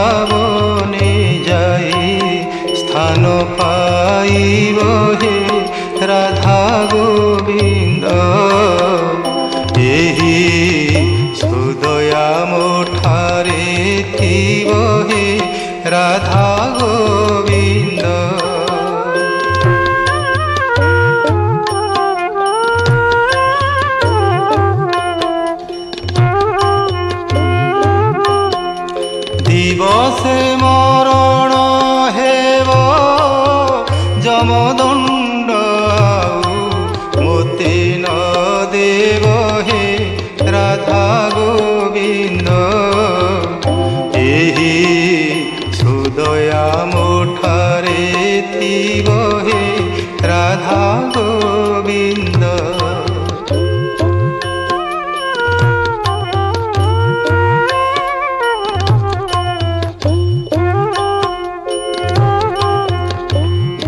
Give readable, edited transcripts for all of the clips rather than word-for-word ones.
বৃন্দাবনে যাই স্থান পাইব হে রাধা গোবিন্দ। ଏହି ସୁଦୟା ମୋଠାରେ ଥିବ ହେ ରାଧା ଗୋବିନ୍ଦ। ଦିବସେ ମରଣ ହେବ ଯମଦଣ୍ଡ ଆଉ ମୋତେ ନ ଦେବ ହେ ରାଧା ଗୋବିନ୍ଦ। ଏହି ସୁଦୟା ମୋଠାରେ ଥିବ ହେ ରାଧା ଗୋବିନ୍ଦ।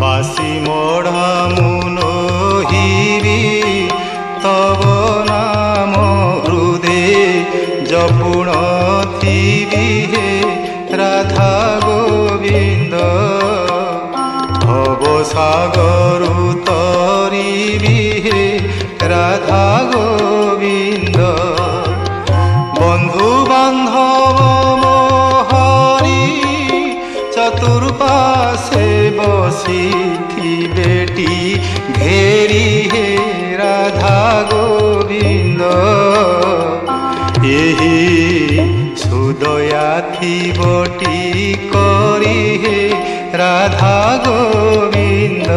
বাসি মোড়া মুনহিবি তব নাম হৃদে জপুণ থিবি হে রাধা গোবিন্দ। ভব সাগর তরিবি হে রাধা গোবিন্দ। বন্ধু বান্ধব মোহরি চতুর্পাশে বসিথিবেটি ঘেরি হে রাধা গোবিন্দ। ଏହି সুদয়া থিবটি করি হে রাধা গোবিন্দ।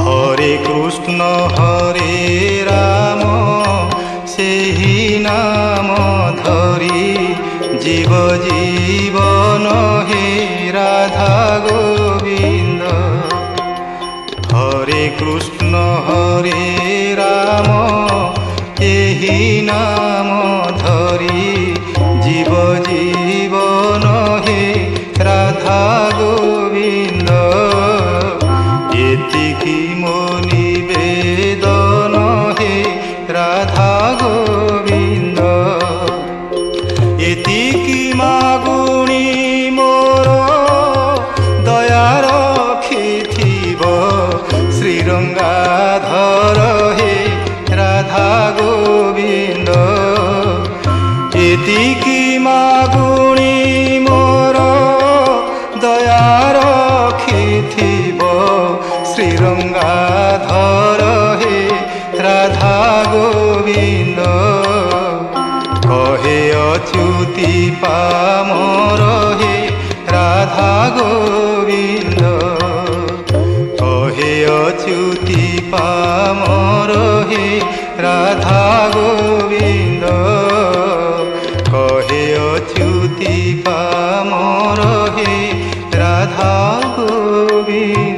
হরে কৃষ্ণ হরে রাম ସେହି নাম ধরি জীব জীবন হে রাধা গোবিন্দ। হরে কৃষ্ণ হরে রাম ଏହି নাম ধরি জীব জীবন হে রাধা গোবিন্দ। এতিকি মো নিবেদন হে রাধা গোবিন্দ। এতিকি মাগুণী মোর দয়া রখিথিব শ্রীরঙ্গাধর হে রাধা গোবিন্দ। এতিকি মাগুণী মোর দয়া রখিথিব শ্রীরঙ্গাধর হে রাধা গোবিন্দ। কহে অচ্যুতি পামর হে রাধা গোবিন্দ। কহে অচ্যুতি পামর হে রাধা গোবিন্দ। কহে অচ্যুতি পামর হে রাধা গোবিন্দ।